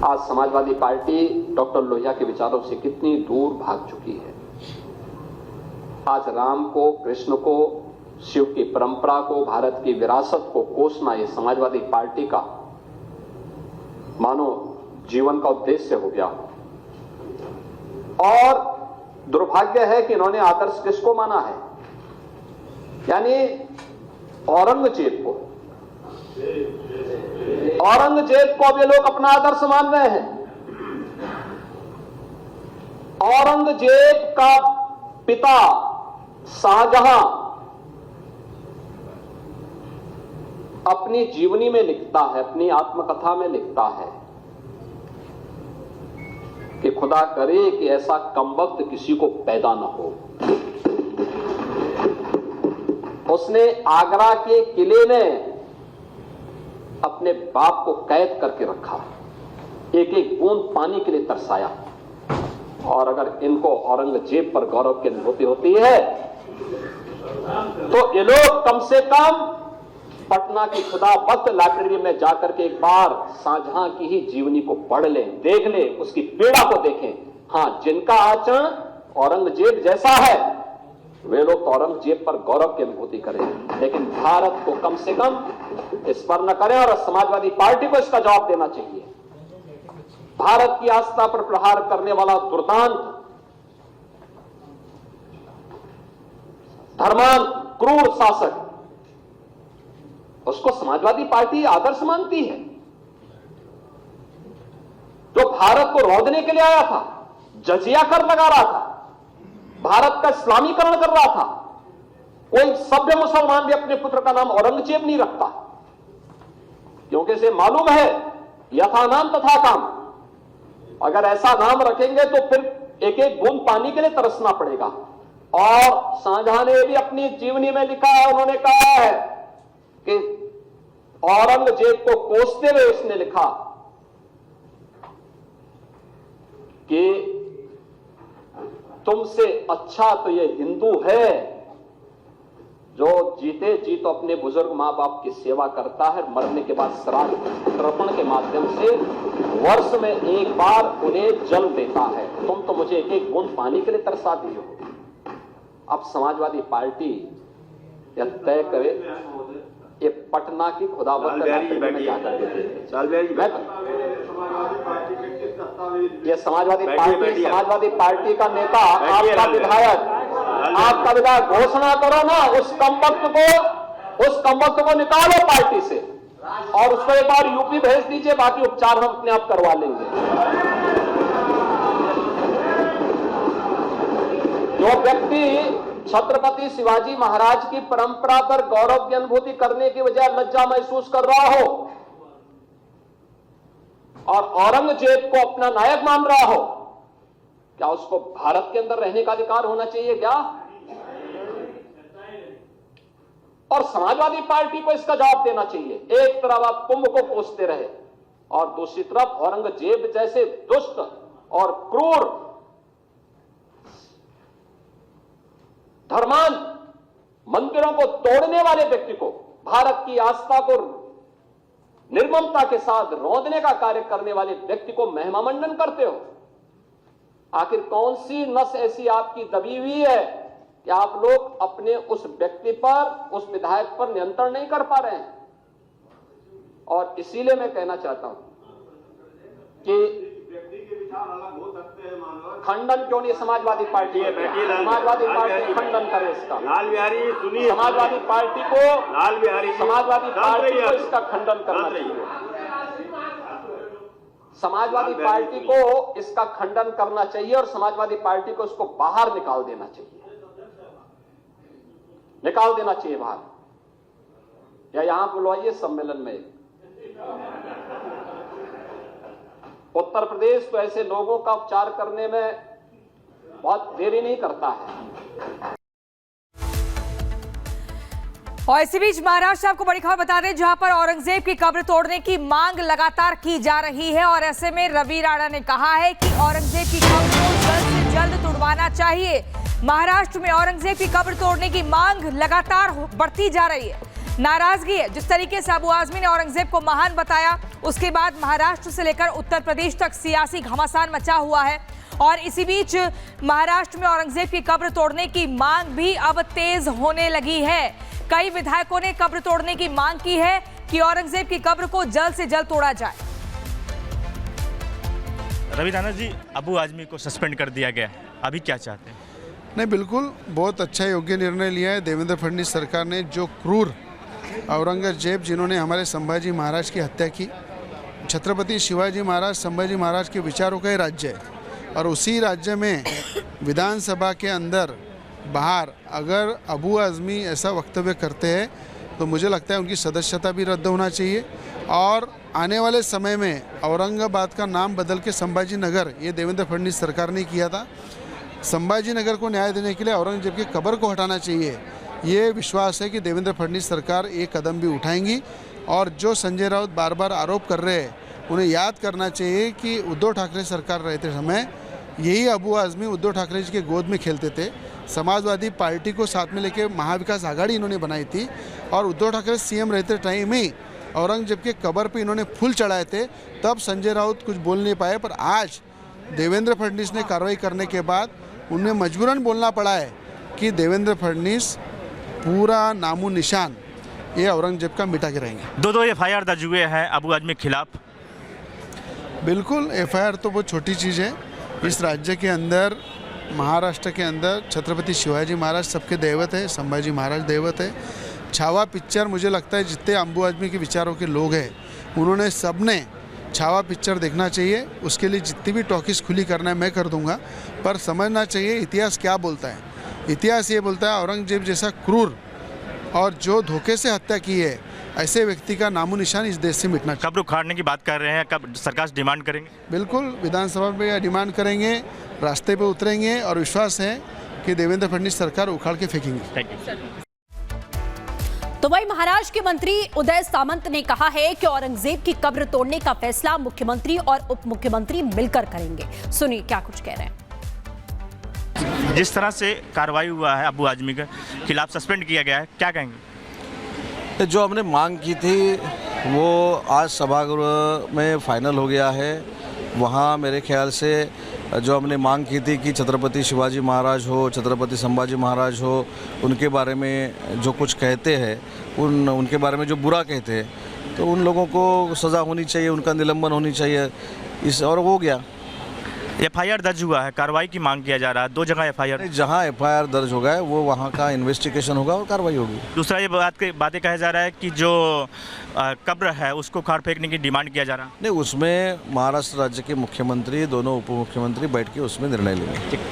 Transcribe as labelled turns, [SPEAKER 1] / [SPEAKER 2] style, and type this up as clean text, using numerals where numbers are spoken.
[SPEAKER 1] आज Samajwadi party doctor Lohia के विचारों से कितनी दूर भाग चुकी है। आज राम को, कृष्ण को, शिव की परंपरा को, भारत की विरासत को कोसना ये समाजवादी पार्टी का मानो जीवन का उद्देश्य हो गया। और दुर्भाग्य है कि इन्होंने आदर्श किसको माना है, यानी औरंगजेब को। औरंगजेब को अब ये लोग अपना आदर्श मान रहे हैं। औरंगजेब का पिता शाहजहां अपनी जीवनी में लिखता है, अपनी आत्मकथा में लिखता है कि खुदा करे कि ऐसा कमबख्त किसी को पैदा न हो। उसने आगरा के किले में अपने बाप को कैद करके रखा, एक एक बूंद पानी के लिए तरसाया। और अगर इनको औरंगजेब पर गौरव की अनुभूति होती है तो ये लोग कम से कम पटना की खुदा वक्त लाइब्रेरी में जाकर के एक बार शाहजहां की ही जीवनी को पढ़ लें, देख लें, उसकी पीड़ा को देखें। हां, जिनका आचरण औरंगजेब जैसा है वे लोग तो औरंगजेब पर गौरव की अनुभूति करें, लेकिन भारत को कम से कम इस पर न करें। और समाजवादी पार्टी को इसका जवाब देना चाहिए। भारत की आस्था पर प्रहार करने वाला दुर्दांत, धर्मांत, क्रूर शासक, उसको समाजवादी पार्टी आदर्श मानती है। जो भारत को रौंदने के लिए आया था, जजिया कर लगा रहा था, भारत का इस्लामीकरण कर रहा था। कोई सभ्य मुसलमान भी अपने पुत्र का नाम औरंगजेब नहीं रखता, क्योंकि इसे मालूम है यथा नाम तथा काम। अगर ऐसा नाम रखेंगे तो फिर एक एक बूंद पानी के लिए तरसना पड़ेगा। और शाहजहां ने भी अपनी जीवनी में लिखा है, उन्होंने कहा है कि औरंगजेब को कोसते हुए उसने लिखा कि तुमसे अच्छा तो ये हिंदू है जो जीते जी तो अपने बुजुर्ग मां बाप की सेवा करता है, मरने के बाद श्राद्ध तर्पण के माध्यम से वर्ष में एक बार उन्हें जल देता है। तुम तो मुझे एक एक बूंद पानी के लिए तरसा दी हो। अब समाजवादी पार्टी यह तय करे ये पटना की खुदाबंद में जाकर ये समाजवादी पार्टी का नेता, आपका विधायक घोषणा करो ना, उस कमबख्त को निकालो पार्टी से और उसको एक बार यूपी भेज दीजिए, बाकी उपचार हम अपने आप करवा लेंगे। जो व्यक्ति छत्रपति शिवाजी महाराज की परंपरा पर गौरव की अनुभूति करने की बजाय लज्जा महसूस कर रहा हो और औरंगजेब को अपना नायक मान रहा हो, क्या उसको भारत के अंदर रहने का अधिकार होना चाहिए क्या? और समाजवादी पार्टी को इसका जवाब देना चाहिए। एक तरफ आप कुंभ को कोसते रहे और दूसरी तरफ औरंगजेब जैसे दुष्ट और क्रूर धर्मांत, मंदिरों को तोड़ने वाले व्यक्ति को, भारत की आस्था को निर्ममता के साथ रौंदने का कार्य करने वाले व्यक्ति को महिमामंडन करते हो। आखिर कौन सी नस ऐसी आपकी दबी हुई है कि आप लोग अपने उस व्यक्ति पर, उस विधायक पर नियंत्रण नहीं कर पा रहे हैं? और इसीलिए मैं कहना चाहता हूं कि खंडन क्यों नहीं समाजवादी पार्टी है? समाजवादी पार्टी खंडन करे इसका।
[SPEAKER 2] लाल बिहारी सुनिए,
[SPEAKER 1] समाजवादी पार्टी को इसका खंडन करना चाहिए। समाजवादी पार्टी को इसका खंडन करना चाहिए और समाजवादी पार्टी को इसको बाहर निकाल देना चाहिए, निकाल देना चाहिए बाहर, या यहां बुलवाइए सम्मेलन में। उत्तर प्रदेश तो ऐसे लोगों का उपचार करने में बहुत देरी नहीं करता है।
[SPEAKER 3] और इसी बीच महाराष्ट्र आपको बड़ी खबर बता दें, जहां पर औरंगजेब की कब्र तोड़ने की मांग लगातार की जा रही है और ऐसे में रवि राणा ने कहा है कि औरंगजेब की कब्र को जल्द से जल्द तुड़वाना चाहिए। महाराष्ट्र में औरंगजेब की कब्र तोड़ने की मांग लगातार बढ़ती जा रही है। नाराजगी है। जिस तरीके से अबू आजमी ने औरंगजेब को महान बताया, उसके बाद महाराष्ट्र से लेकर उत्तर प्रदेश तक सियासी घमासान मचा हुआ है और इसी बीच महाराष्ट्र में औरंगजेब की कब्र तोड़ने की मांग भी अब तेज होने लगी है। कई विधायकों ने कब्र तोड़ने की मांग की है कि औरंगजेब की कब्र को जल्द से जल्द तोड़ा जाए।
[SPEAKER 2] रवि राणा जी, अबू आजमी को सस्पेंड कर दिया गया, अभी क्या चाहते हैं?
[SPEAKER 4] नहीं, बिल्कुल बहुत अच्छा योग्य निर्णय लिया है देवेंद्र फडणवीस सरकार ने। जो क्रूर औरंगजेब जिन्होंने हमारे संभाजी महाराज की हत्या की, छत्रपति शिवाजी महाराज संभाजी महाराज के विचारों का ही राज्य है और उसी राज्य में विधानसभा के अंदर बाहर अगर अबू आजमी ऐसा वक्तव्य करते हैं तो मुझे लगता है उनकी सदस्यता भी रद्द होना चाहिए और आने वाले समय में औरंगाबाद का नाम बदल के संभाजी नगर, ये देवेंद्र फडणवीस सरकार ने किया था। संभाजी नगर को न्याय देने के लिए औरंगजेब की कब्र को हटाना चाहिए। ये विश्वास है कि देवेंद्र फडणवीस सरकार एक कदम भी उठाएंगी और जो संजय राउत बार बार आरोप कर रहे हैं उन्हें याद करना चाहिए कि उद्धव ठाकरे सरकार रहते समय यही अबू आजमी उद्धव ठाकरे जी के गोद में खेलते थे। समाजवादी पार्टी को साथ में लेकर महाविकास आघाड़ी इन्होंने बनाई थी और उद्धव ठाकरे सीएम रहते टाइम ही औरंगजेब के कब्र पे इन्होंने फूल चढ़ाए थे। तब संजय राउत कुछ बोल नहीं पाए, पर आज देवेंद्र फडणवीस ने कार्रवाई करने के बाद उन्हें मजबूरन बोलना पड़ा है कि देवेंद्र फडणवीस पूरा नामो निशान ये औरंगजेब का मिटा के रहेंगे।
[SPEAKER 2] दो एफआईआर दर्ज हुए हैं अबू आजमी के खिलाफ।
[SPEAKER 4] बिल्कुल, एफआईआर तो बहुत छोटी चीज़ है। इस राज्य के अंदर, महाराष्ट्र के अंदर छत्रपति शिवाजी महाराज सबके दैवत है, संभाजी महाराज दैवत है। छावा पिक्चर, मुझे लगता है जितने अबू आजमी के विचारों के लोग हैं उन्होंने सबने छावा पिक्चर देखना चाहिए। उसके लिए जितनी भी टॉकीज खुली करना है मैं कर दूंगा, पर समझना चाहिए इतिहास क्या बोलता है। इतिहास ये बोलता है औरंगजेब जैसा क्रूर और जो धोखे से हत्या की है ऐसे व्यक्ति का नामो निशान इस देश से मिटना चाहिए।
[SPEAKER 2] कब्र उखाड़ने की बात कर रहे हैं, कब सरकार से डिमांड करेंगे?
[SPEAKER 4] बिल्कुल, विधानसभा में डिमांड करेंगे, रास्ते पे उतरेंगे और विश्वास है कि देवेंद्र फडणवीस सरकार उखाड़ के फेंकेंगे।
[SPEAKER 2] Thank you.
[SPEAKER 5] तो वही महाराष्ट्र के मंत्री उदय सामंत ने कहा है कि औरंगजेब की कब्र तोड़ने का फैसला मुख्यमंत्री और उप मुख्यमंत्री मिलकर करेंगे। सुनिए क्या कुछ कह रहे हैं।
[SPEAKER 2] जिस तरह से कार्रवाई हुआ है अबू आजमी के खिलाफ, सस्पेंड किया गया है, क्या कहेंगे?
[SPEAKER 6] जो हमने मांग की थी वो आज सभागृह में फाइनल हो गया है। वहाँ मेरे ख्याल से जो हमने मांग की थी कि छत्रपति शिवाजी महाराज हो, छत्रपति संभाजी महाराज हो, उनके बारे में जो कुछ कहते हैं, उनके बारे में जो बुरा कहते हैं, तो उन लोगों को सज़ा होनी चाहिए, उनका निलंबन होनी चाहिए। और हो गया।
[SPEAKER 2] एफआईआर दर्ज हुआ है, कार्रवाई की मांग किया जा रहा है। 2 जगह एफआईआर,
[SPEAKER 6] जहाँ एफआईआर दर्ज होगा है वो वहाँ का इन्वेस्टिगेशन होगा और कार्रवाई होगी।
[SPEAKER 2] दूसरा ये बातें कहा जा रहा है कि जो कब्र है उसको उखाड़ फेंकने की डिमांड किया जा रहा है।
[SPEAKER 6] नहीं, उसमें महाराष्ट्र राज्य के मुख्यमंत्री, दोनों उप मुख्यमंत्री बैठ के उसमें निर्णय लेंगे।